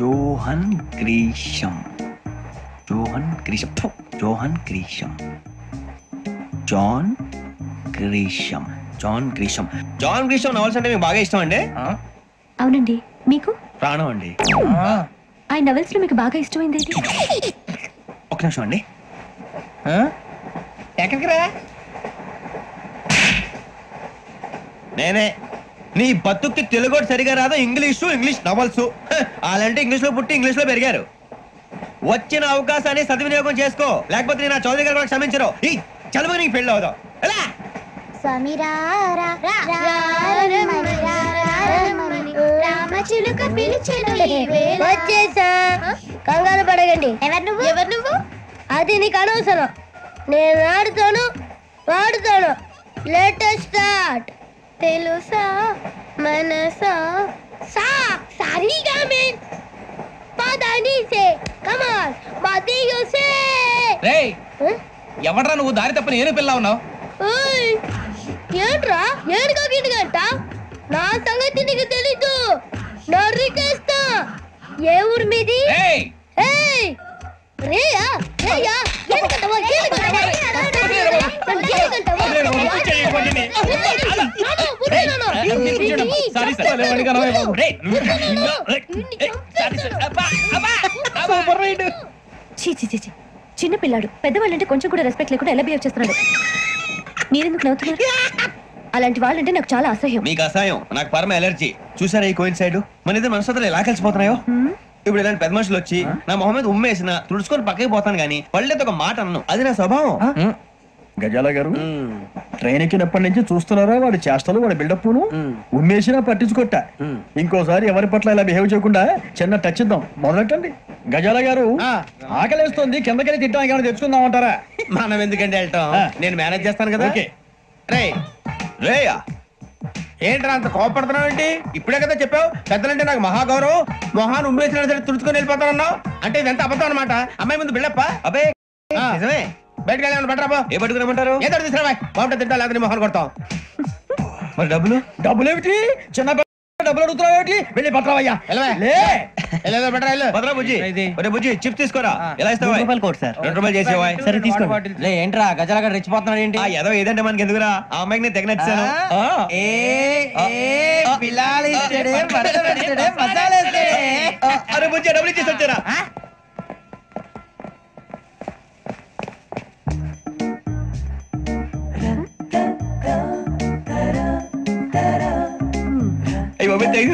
జోహన్ Grisham. Johan Grisham. Johan Grisham. John Grisham. John Grisham. John Grisham novels అంటే మీకు బాగా ఇష్టం అండి? అవునండి. మీకు? ప్రాణం అండి. ఆ నవల్స్ లో మీకు బాగా ఇష్టమైంది ఏంటి? ఒక నిమిషం అండి. ఎక్కడికి రా? నేనే. నీ బతుక్కి తెలుగు సరిగా రాదు, ఇంగ్లీష్ నవల్స్. అలాంటి ఇంగ్లీష్ లో పుట్టి ఇంగ్లీష్ లో పెరిగారు. వచ్చిన అవకాశాన్ని సద్వినియోగం చేసుకో, లేకపోతే నేను ఆ చౌదరి గారు కూడా క్షమించరు. ఈ చదువు నీకు పెళ్ళి అవుదాం. కంగారు పడగండి. ఎవరు నువ్వు? అది నీకు అనవసరం. నేను ఆడుతాను, వాడుతాను. Latest start. తెలుసా మనసా సా సారీగా మే పదని సే కమాన్ మదియో సే. రేయ్, ఎవడ్రా నువ్వు? దారి తప్ప నేను పిల్ల ఉన్నావు. ఏంట్రా ఏడుగా గిడుగంట? నా సంగతి నీకు తెలీదు. నరికేస్తా. ఏ ఊరు మీది? రేయా రేయా ఏడుగంటవా? చిన్న పిల్లాడు. పెద్దవాళ్ళంటే కొంచెం కూడా రెస్పెక్ట్ లేకుండా ఎలా బిహేవ్ చేస్తున్నాడు. మీరెందుకు నవ్వుతున్నారు? అలాంటి వాళ్ళంటే నాకు చాలా అసహ్యం. మీకు అసహ్యం, నాకు పరమ ఎలర్జీ. చూసారా ఈ కోయిన్సైడ్? మన ఇద్దరు మనసులో ఎలా కలిసిపోతున్నాయో. ఇప్పుడు ఇలాంటి పెద్ద మనుషులు వచ్చి నా మొహం మీద ఉమ్మేసిన తుడుచుకొని పక్కకి పోతాను గానీ పళ్ళేతో ఒక మాట అన్ను. అది నా స్వభావం. గజాల గారు, ట్రైన్ ఎక్కినప్పటి నుంచి చూస్తున్నారా వాడి చేష్టలు, వాడి బిల్డప్ ఉమ్మేసినా పట్టించుకోట. ఇంకోసారి ఎవరి పట్ల ఇలా బిహేవ్ చేయకుండా చిన్న టచ్ ఇద్దాం. మొదలెట్టండి. గజాల గారు, ఆకలేస్తుంది, కిందకెళ్ళి తిట్టడానికి ఏమైనా తెచ్చుకుందామంటారా? మనం ఎందుకంటే వెళ్తాం, నేను మేనేజ్ చేస్తాను కదా. రే రేయా, ఏంట్రా అంత కోపడుతున్నావు ఏంటి? ఇప్పుడే కదా చెప్పావు పెద్దలంటే నాకు మహాగౌరవం, మొహాన్ని ఉమ్మేసిన సరే తుడుచుకొని వెళ్ళిపోతానన్నావు. అంటే ఇదంతా అబద్ధం అనమాట. అమ్మాయి ముందు బిల్డప్ప. అబ్బే నిజమే. బయటకు వెళ్ళాను. బట్టరాబో. ఏ పట్టుకురమ్మంటారు? ఏదో తీసుకురా. బాగుంటుంది తింటా, లేదా మొహాన్ని కొడతాం. మరి డబ్బులు ఏమిటి? చిన్న డబ్బులు అడుగుతున్నావు ఏమిటి? వెళ్ళి పట్టరావయ్యా. బుజ్జి చిప్స్ తీసుకోరా. ఎలా ఇస్తావా? ₹2 చేసేవా? సరే తీసుకోండి. ఏంట్రా గజాల గారు రెచ్చిపోతున్నాడు ఏంటి? ఏదో ఏదంటే మనకి ఎందుకురా? ఆ అమ్మాయికి నేను తెగ నచ్చాను. అరే బుజ్జి డబ్బులు ఇచ్చేసి వచ్చారా?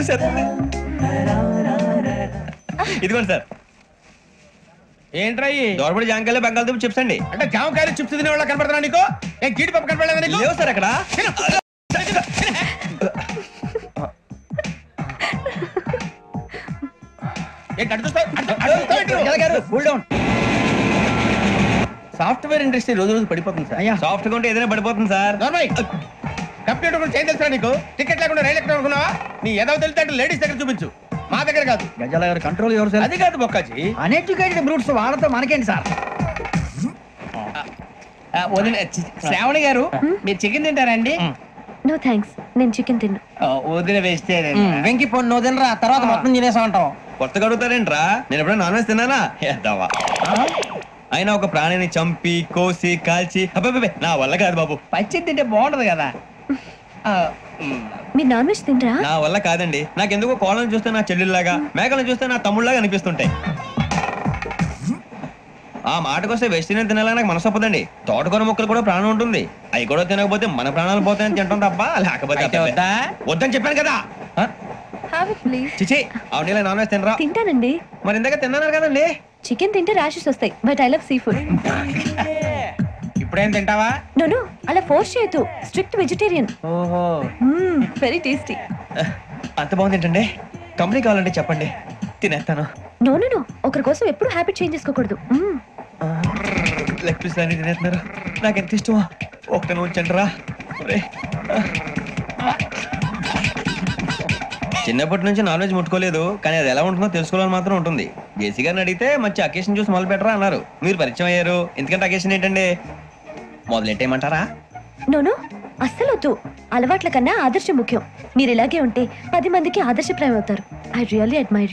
సార్ ఇదిగోండి సార్. ఏంట్రా దోరబడి జామకాయలు బంగాళదుంప చిప్స్ అండి. అంటే జామకాయలు చిప్స్ తినే వాళ్ళ కనపడుతున్నా నీకు? ఏ గీడి పప్పు కనపడలేదు నీకు? లేవు సార్ అక్కడ. సాఫ్ట్వేర్ ఇండస్ట్రీ రోజు రోజు పడిపోతుంది సార్. సాఫ్ట్ గా ఉంటే ఏదైనా పడిపోతుంది సార్. కంప్యూటర్ కూడా చేంజ్ తెలుసా నీకు? టికెట్ లేకుండా రైలు ఎక్కడ అనుకున్నావా? నీ ఏదో తెలితే లేడీస్ దగ్గర చూపించు, మా దగ్గర కాదు. గజాల గారు కంట్రోల్ ఎవరు సార్? అది కాదు బొక్కాజీ, అన్ఎడ్యుకేటెడ్ బ్రూట్స్ వాళ్ళతో మనకేంటి సార్? శ్రావణి గారు, మీరు చికెన్ తింటారండి? నో థ్యాంక్స్, నేను చికెన్ తిన్ను. వదిన వేస్తే వెంకి పొన్ను నువ్వు తినరా, తర్వాత మొత్తం తినేసా ఉంటాం. కొత్తగా అడుగుతారేంట్రా? నేను ఎప్పుడైనా నాన్ వెజ్ తిన్నానా? ఎద్దావా. అయినా ఒక ప్రాణిని చంపి కోసి కాల్చి అబ్బే నా వల్ల కాదు బాబు. పచ్చి తింటే బాగుంటది కదా. మీరు నాన్ వెజ్ తినరా? నా వల్ల కాదండి. నాకెందుకో కోళ్ళను చూస్తే నా చెల్లెల్లాగా, మేకలను చూస్తే నా తమ్ముళ్ళలాగా అనిపిస్తుంటాయి. ఆ మాటకొస్తే వెస్టిరియన్ తినాలని నాకు మనసు ఒప్పదండి. తోటకూర మొక్కలు కూడా ప్రాణం ఉంటుంది. అవి కూడా తినకపోతే మన ప్రాణాలు పోతాయని తింటాం తప్ప లేకపోతే వద్దని చెప్పాను కదా. చిచి అవునీ నాన్ వెజ్ తినరా? తింటానండి. మరి ఇందాక తిన్నాను కదండి. చికెన్ తింటే ర్యాషెస్ వస్తాయి, but I love sea food. ఇప్పుడేం తింటావా? నో అలా ఫోర్స్ చేయొద్దు. Strict vegetarian. ఓహో, వెరీ టేస్టీ. అంత బాగుంది ఏంటండి? కంపెనీ కావాలంటే చెప్పండి, తినేస్తాను. నో ఒకరి కోసం ఎప్పుడు హ్యాబిట్ చేంజ్ చేసుకోకూడదు. లెగ్ పీస్ అన్ని తినేస్తున్నారు. నాకు ఎంత ఇష్టమో. ఒకటి ఉంచండి రా. చిన్నప్పటి నుంచి నాన్ వెజ్ ముట్టుకోలేదు, కానీ అది ఎలా ఉంటుందో తెలుసుకోవాలని మాత్రం ఉంటుంది. జేసీ గారిని అడిగితే మంచి అకేషన్ చూసి మొదలు పెట్టరా అన్నారు. మీరు పరిచయం అయ్యారు. ఎందుకంటే అకేషన్ ఏంటండి? మొదలెట్టేయమంటారా? నో అస్సలు వద్దు. అలవాట్ల కన్నా ఆదర్శం ముఖ్యం. మీరు ఇలాగే ఉంటే 10 మందికి ఆదర్శప్రాయం అవుతారు. I really admire.